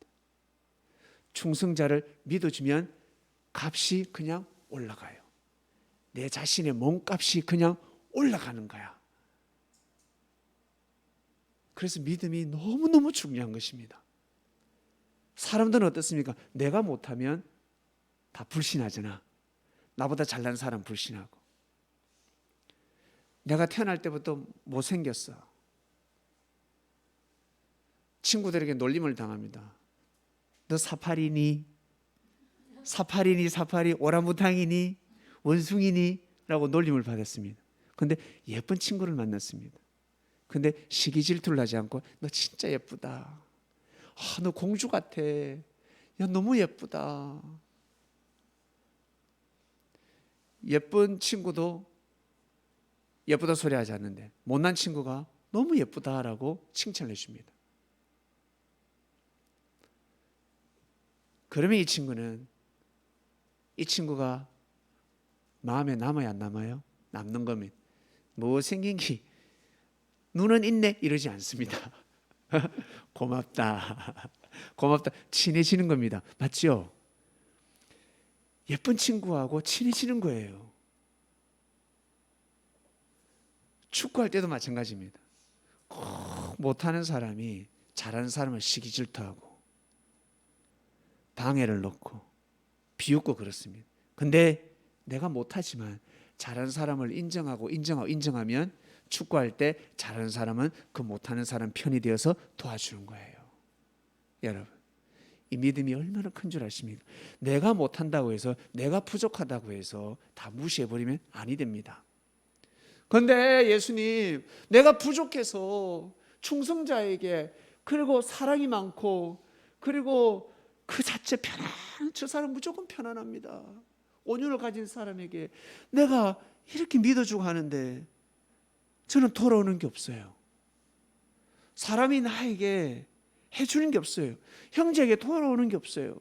충성자를 믿어주면 값이 그냥 올라가요. 내 자신의 몸값이 그냥 올라가는 거야. 그래서 믿음이 너무너무 중요한 것입니다. 사람들은 어떻습니까? 내가 못하면 다 불신하잖아. 나보다 잘난 사람 불신하고, 내가 태어날 때부터 못생겼어, 친구들에게 놀림을 당합니다. 너 사파리니? 사파리 오랑우탕이니? 원숭이니? 라고 놀림을 받았습니다. 그런데 예쁜 친구를 만났습니다. 근데 시기 질투를 하지 않고, 너 진짜 예쁘다, 너 공주 같아, 야 너무 예쁘다. 예쁜 친구도 예쁘다 소리 하지 않는데 못난 친구가 너무 예쁘다라고 칭찬을 해줍니다. 그러면 이 친구가 마음에 남아야 안 남아요? 남는 거면 뭐 생긴 게 눈은 있네 이러지 않습니다. 고맙다 친해지는 겁니다. 맞죠? 예쁜 친구하고 친해지는 거예요. 축구할 때도 마찬가지입니다. 꼭 못하는 사람이 잘하는 사람을 시기 질투하고 방해를 넣고 비웃고 그렇습니다. 근데 내가 못하지만 잘하는 사람을 인정하면 축구할 때 잘하는 사람은 그 못하는 사람 편이 되어서 도와주는 거예요. 여러분, 이 믿음이 얼마나 큰 줄 아십니까? 내가 못한다고 해서, 내가 부족하다고 해서 다 무시해버리면 아니 됩니다. 그런데 예수님, 내가 부족해서 충성자에게, 그리고 사랑이 많고, 그리고 그 자체 편안한, 저 사람 무조건 편안합니다. 온유를 가진 사람에게 내가 이렇게 믿어주고 하는데 저는 돌아오는 게 없어요. 사람이 나에게 해주는 게 없어요. 형제에게 돌아오는 게 없어요.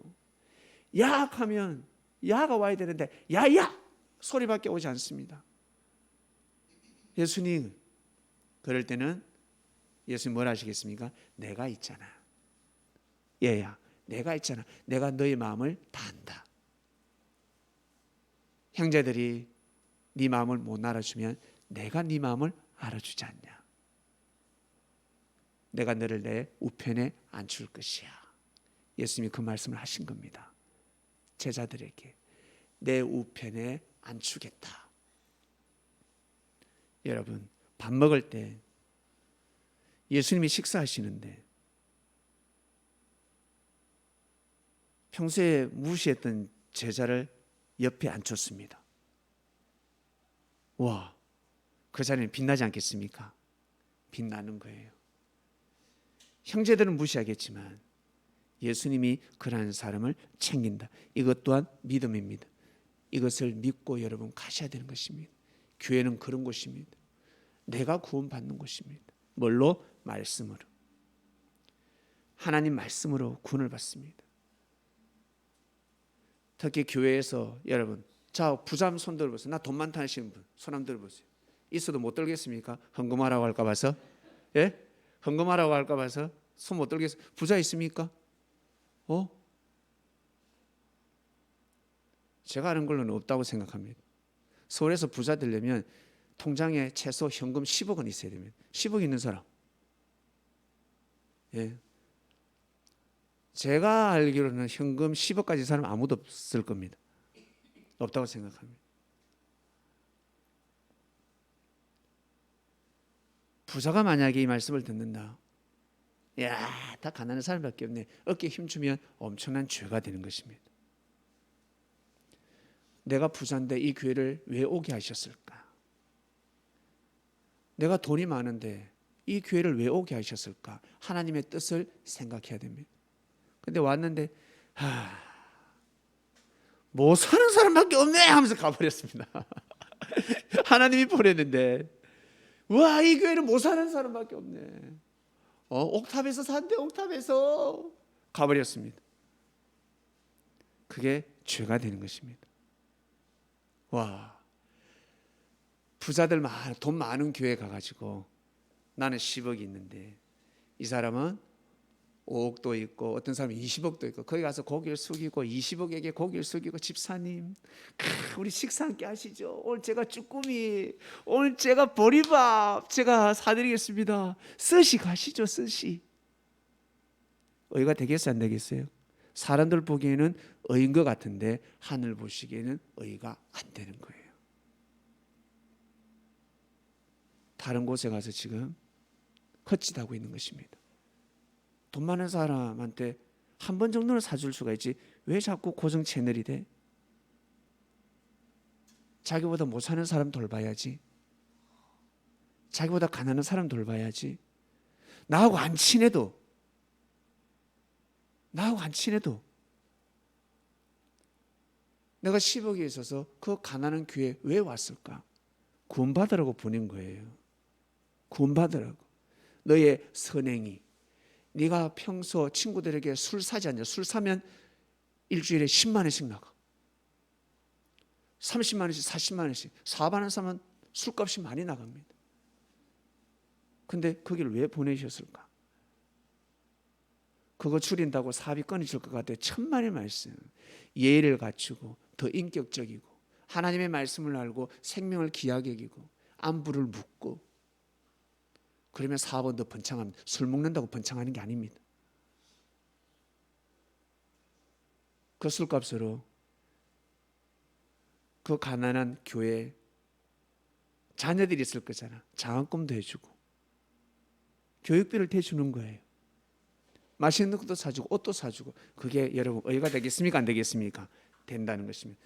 야하면 야가 와야 되는데 야야 소리밖에 오지 않습니다. 예수님, 그럴 때는 예수님 뭘 하시겠습니까? 내가 있잖아. 얘야, 내가 있잖아. 내가 너의 마음을 다 안다. 형제들이 네 마음을 못 알아주면 내가 네 마음을 알아주지 않냐. 내가 너를 내 우편에 앉힐 것이야. 예수님이 그 말씀을 하신 겁니다. 제자들에게 내 우편에 앉추겠다. 여러분, 밥 먹을 때 예수님이 식사하시는데 평소에 무시했던 제자를 옆에 앉혔습니다. 와, 그 자리는 빛나지 않겠습니까? 빛나는 거예요. 형제들은 무시하겠지만 예수님이 그러한 사람을 챙긴다. 이것 또한 믿음입니다. 이것을 믿고 여러분 가셔야 되는 것입니다. 교회는 그런 곳입니다. 내가 구원받는 곳입니다. 뭘로? 말씀으로. 하나님 말씀으로 구원을 받습니다. 특히 교회에서 여러분, 자, 부자 한번 손 들어보세요. 나 돈 많다 하시는 분 손 한번 들어보세요. 있어도 못 들겠습니까? 헌금하라고 할까 봐서? 예? 헌금하라고 할까 봐서 손 못 들겠어요. 부자 있습니까? 제가 아는 걸로는 없다고 생각합니다. 서울에서 부자 되려면 통장에 최소 현금 10억 원 있어야 됩니다. 10억 있는 사람. 예. 제가 알기로는 현금 10억 가진 사람 아무도 없을 겁니다. 없다고 생각합니다. 부자가 만약에 이 말씀을 듣는다. 야, 다 가난한 사람밖에 없네. 어깨에 힘주면 엄청난 죄가 되는 것입니다. 내가 부자인데 이 교회를 왜 오게 하셨을까? 내가 돈이 많은데 이 교회를 왜 오게 하셨을까? 하나님의 뜻을 생각해야 됩니다. 근데 왔는데 못 사는 사람밖에 없네 하면서 가버렸습니다. 하나님이 보냈는데 와, 이 교회는 못 사는 사람밖에 없네. 옥탑에서 산대. 옥탑에서 가버렸습니다. 그게 죄가 되는 것입니다. 와, 부자들 돈 많은 교회 가가지고 나는 10억이 있는데 이 사람은 5억도 있고 어떤 사람은 20억도 있고 거기 가서 고개를 숙이고 20억에게 고개를 숙이고 집사님 우리 식사 함께 하시죠. 오늘 제가 쭈꾸미, 오늘 제가 보리밥 제가 사드리겠습니다. 스시 가시죠. 스시. 의가 되겠어요? 안 되겠어요? 사람들 보기에는 의인 것 같은데 하늘 보시기에는 의가 안 되는 거예요. 다른 곳에 가서 지금 헛짓하고 있는 것입니다. 돈 많은 사람한테 한 번 정도는 사줄 수가 있지 왜 자꾸 고정 채널이 돼? 자기보다 못 사는 사람 돌봐야지. 자기보다 가난한 사람 돌봐야지. 나하고 안 친해도 내가 10억에 있어서 그 가난한 교회에 왜 왔을까? 구원받으라고 보낸 거예요. 구원받으라고. 너의 선행이, 네가 평소 친구들에게 술 사지 않냐? 술 사면 일주일에 10만 원씩 나가. 30만 원씩 40만 원씩 4만 원 사면 술값이 많이 나갑니다. 근데 거기를 왜 보내셨을까? 그거 줄인다고 사업이 끊어질 것 같아요. 천만의 말씀. 예의를 갖추고 더 인격적이고 하나님의 말씀을 알고 생명을 귀하게 여기고 안부를 묻고 그러면 사업은 더 번창합니다. 술 먹는다고 번창하는 게 아닙니다. 그 술값으로 그 가난한 교회 자녀들이 있을 거잖아. 장학금도 해주고 교육비를 대주는 거예요. 맛있는 것도 사주고 옷도 사주고. 그게 여러분 의가 되겠습니까? 안 되겠습니까? 된다는 것입니다.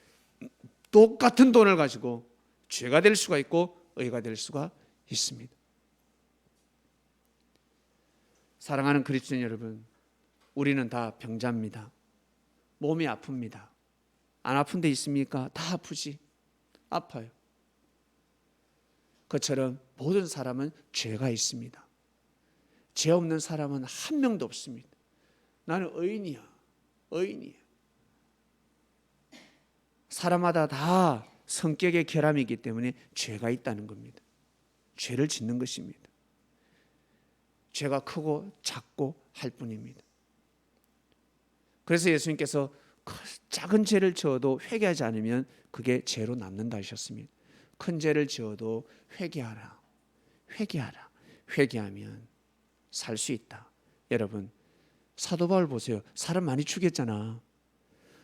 똑같은 돈을 가지고 죄가 될 수가 있고 의가 될 수가 있습니다. 사랑하는 그리스도인 여러분, 우리는 다 병자입니다. 몸이 아픕니다. 안 아픈 데 있습니까? 다 아프지. 아파요. 그처럼 모든 사람은 죄가 있습니다. 죄 없는 사람은 한 명도 없습니다. 나는 의인이야. 의인이야. 사람마다 다 성격의 결함이기 때문에 죄가 있다는 겁니다. 죄를 짓는 것입니다. 죄가 크고 작고 할 뿐입니다. 그래서 예수님께서 작은 죄를 지어도 회개하지 않으면 그게 죄로 남는다 하셨습니다. 큰 죄를 지어도 회개하라. 회개하라. 회개하면 살 수 있다. 여러분, 사도 바울 보세요. 사람 많이 죽였잖아.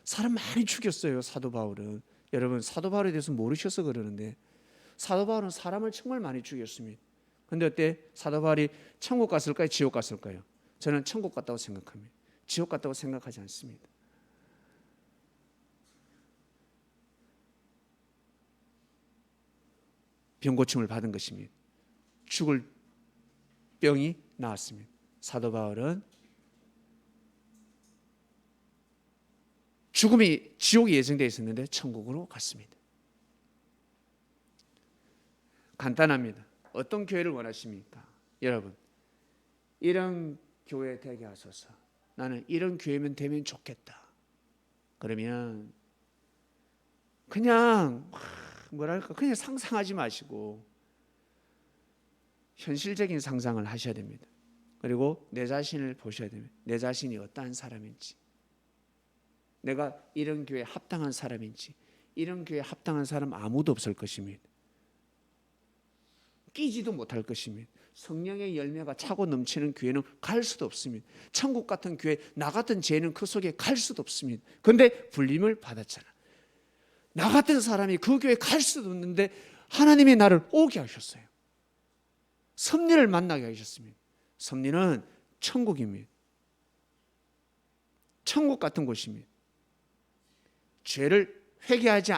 사람 많이 죽였어요. 사도 바울은. 여러분, 사도 바울에 대해서 모르셔서 그러는데 사도 바울은 사람을 정말 많이 죽였습니다. 그런데 어때? 사도 바울이 천국 갔을까요? 지옥 갔을까요? 저는 천국 갔다고 생각합니다. 지옥 갔다고 생각하지 않습니다. 병고침을 받은 것입니다. 죽을 병이 나았습니다. 사도 바울은 죽음이 지옥이 예정되어 있었는데 천국으로 갔습니다. 간단합니다. 어떤 교회를 원하십니까? 여러분, 이런 교회 되게 하소서. 나는 이런 교회면 되면 좋겠다. 그러면 그냥 뭐랄까 그냥 상상하지 마시고 현실적인 상상을 하셔야 됩니다. 그리고 내 자신을 보셔야 됩니다. 내 자신이 어떠한 사람인지, 내가 이런 교회에 합당한 사람인지. 이런 교회에 합당한 사람 아무도 없을 것입니다. 끼지도 못할 것입니다. 성령의 열매가 차고 넘치는 교회는 갈 수도 없습니다. 천국 같은 교회, 나 같은 죄는 그 속에 갈 수도 없습니다. 그런데 불림을 받았잖아. 나 같은 사람이 그 교회에 갈 수도 없는데 하나님이 나를 오게 하셨어요. 섭리를 만나게 하셨습니다. 섭리는 천국입니다. 천국 같은 곳입니다. 죄를 회개하지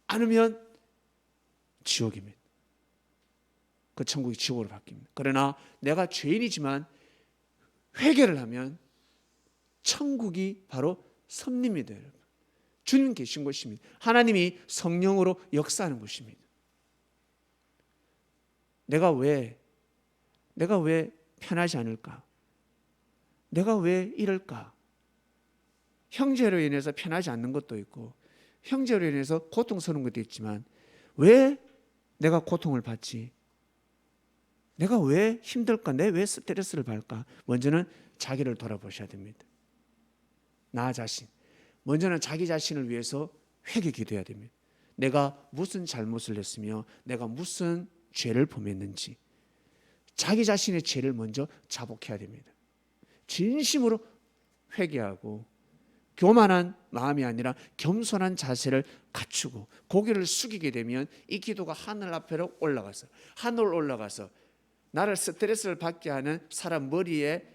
않으면 지옥입니다. 그 천국이 지옥으로 바뀝니다. 그러나 내가 죄인이지만 회개를 하면 천국이 바로 섭리입니다. 여러분. 주님 계신 곳입니다. 하나님이 성령으로 역사하는 곳입니다. 내가 왜 편하지 않을까? 내가 왜 이럴까? 형제로 인해서 편하지 않는 것도 있고 형제로 인해서 고통스러운 것도 있지만 왜 내가 고통을 받지? 내가 왜 힘들까? 내가 왜 스트레스를 받을까? 먼저는 자기를 돌아보셔야 됩니다. 나 자신. 먼저는 자기 자신을 위해서 회개 기도해야 됩니다. 내가 무슨 잘못을 했으며 내가 무슨 죄를 범했는지 자기 자신의 죄를 먼저 자복해야 됩니다. 진심으로 회개하고 교만한 마음이 아니라 겸손한 자세를 갖추고 고개를 숙이게 되면 이 기도가 하늘 앞으로 올라가서 나를 스트레스를 받게 하는 사람 머리에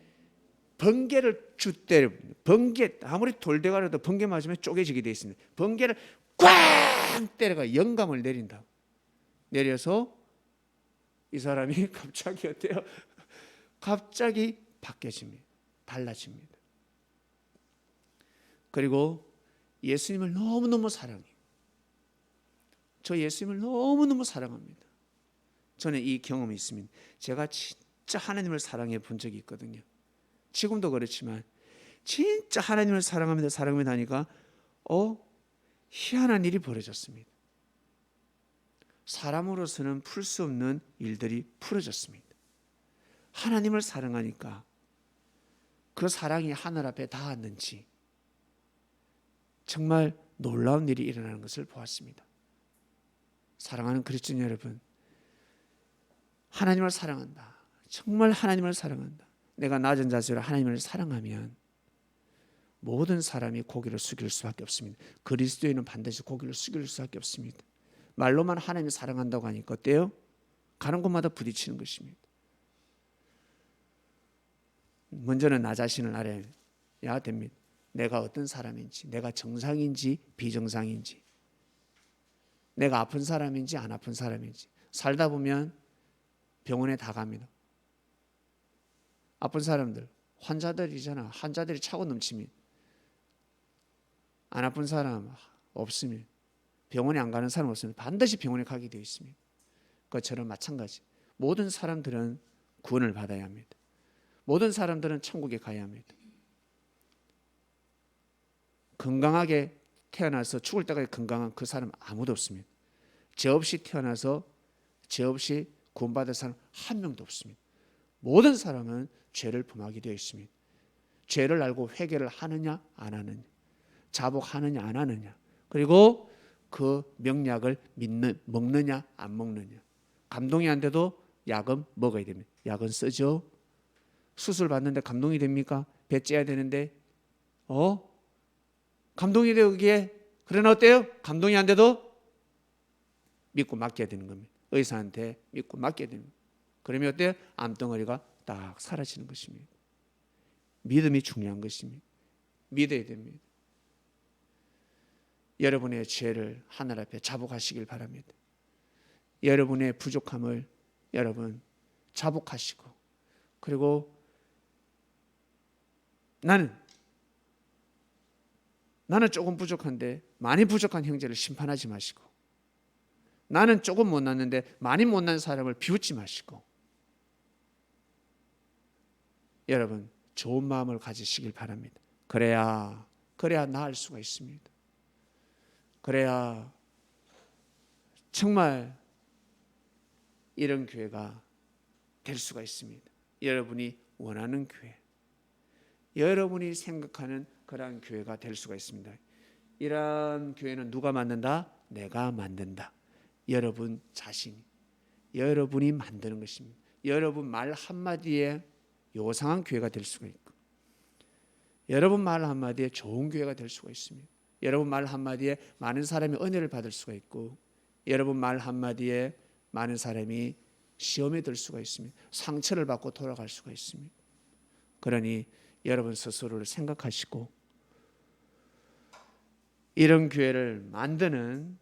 번개를 때려. 번개 아무리 돌대가라도 번개 맞으면 쪼개지게 되어 있습니다. 번개를 꽝 때려가 영감을 내린다. 내려서 이 사람이 갑자기 어때요? 갑자기 바뀌어집니다. 달라집니다. 그리고 예수님을 너무너무 사랑해요. 저 예수님을 너무너무 사랑합니다. 저는 이 경험이 있습니다. 제가 진짜 하나님을 사랑해 본 적이 있거든요. 지금도 그렇지만 진짜 하나님을 사랑합니다 하니까 희한한 일이 벌어졌습니다. 사람으로서는 풀 수 없는 일들이 풀어졌습니다. 하나님을 사랑하니까 그 사랑이 하늘 앞에 닿았는지 정말 놀라운 일이 일어나는 것을 보았습니다. 사랑하는 그리스도인 여러분, 하나님을 사랑한다. 정말 하나님을 사랑한다. 내가 낮은 자세로 하나님을 사랑하면 모든 사람이 고개를 숙일 수밖에 없습니다. 그리스도인은 반드시 고개를 숙일 수밖에 없습니다. 말로만 하나님을 사랑한다고 하니까 어때요? 가는 곳마다 부딪히는 것입니다. 먼저는 나 자신을 알아야 됩니다. 내가 어떤 사람인지, 내가 정상인지 비정상인지, 내가 아픈 사람인지 안 아픈 사람인지. 살다 보면 병원에 다 갑니다. 아픈 사람들, 환자들이잖아. 환자들이 차고 넘치면 안 아픈 사람 없으면, 병원에 안 가는 사람 없으면 반드시 병원에 가게 되어 있습니다. 그것처럼 마찬가지. 모든 사람들은 구원을 받아야 합니다. 모든 사람들은 천국에 가야 합니다. 건강하게 태어나서 죽을 때까지 건강한 그 사람 아무도 없습니다. 죄 없이 태어나서 죄 없이 구원받을 사람 한 명도 없습니다. 모든 사람은 죄를 범하게 되어 있습니다. 죄를 알고 회개를 하느냐 안 하느냐, 자복하느냐 안 하느냐, 그리고 그 명약을 먹느냐 안 먹느냐. 감동이 안 돼도 약은 먹어야 됩니다. 약은 쓰죠. 수술 받는데 감동이 됩니까? 배 째야 되는데 감동이 돼요 그게. 그러나 어때요? 감동이 안 돼도 믿고 맡겨야 되는 겁니다. 의사한테 믿고 맡겨야 되는 겁니다. 그러면 어때요? 암덩어리가 딱 사라지는 것입니다. 믿음이 중요한 것입니다. 믿어야 됩니다. 여러분의 죄를 하늘 앞에 자복하시길 바랍니다. 여러분의 부족함을 여러분 자복하시고, 그리고 나는 조금 부족한데 많이 부족한 형제를 심판하지 마시고, 나는 조금 못났는데 많이 못난 사람을 비웃지 마시고, 여러분 좋은 마음을 가지시길 바랍니다. 그래야 나을 수가 있습니다. 그래야 정말 이런 교회가 될 수가 있습니다. 여러분이 원하는 교회, 여러분이 생각하는 그러한 교회가 될 수가 있습니다. 이러한 교회는 누가 만든다? 내가 만든다. 여러분 자신이, 여러분이 만드는 것입니다. 여러분 말 한마디에 요상한 교회가 될 수가 있고, 여러분 말 한마디에 좋은 교회가 될 수가 있습니다. 여러분 말 한마디에 많은 사람이 은혜를 받을 수가 있고, 여러분 말 한마디에 많은 사람이 시험에 들 수가 있습니다. 상처를 받고 돌아갈 수가 있습니다. 그러니 여러분 스스로를 생각하시고 이런 교회를 만드는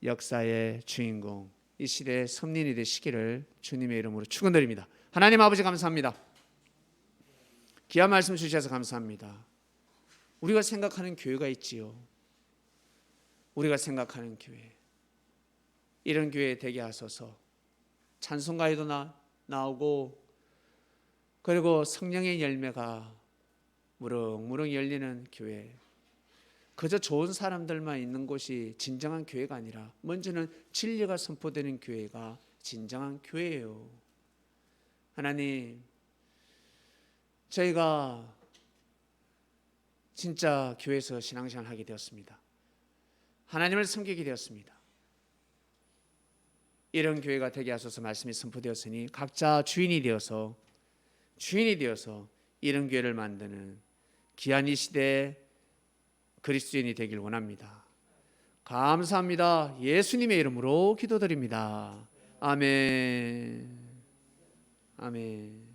역사의 주인공, 이 시대의 선민이 되시기를 주님의 이름으로 축원드립니다. 하나님 아버지 감사합니다. 귀한 말씀 주셔서 감사합니다. 우리가 생각하는 교회가 있지요. 우리가 생각하는 교회, 이런 교회 되게 하소서. 찬송가에도 나오고, 그리고 성령의 열매가 무럭무럭 열리는 교회, 그저 좋은 사람들만 있는 곳이 진정한 교회가 아니라 먼저는 진리가 선포되는 교회가 진정한 교회예요. 하나님, 저희가 진짜 교회에서 신앙생활을 하게 되었습니다. 하나님을 섬기게 되었습니다. 이런 교회가 되게 하소서 말씀이 선포되었으니 각자 주인이 되어서 이런 교회를 만드는 귀한 이 시대의 그리스도인이 되길 원합니다. 감사합니다. 예수님의 이름으로 기도드립니다. 아멘. 아멘.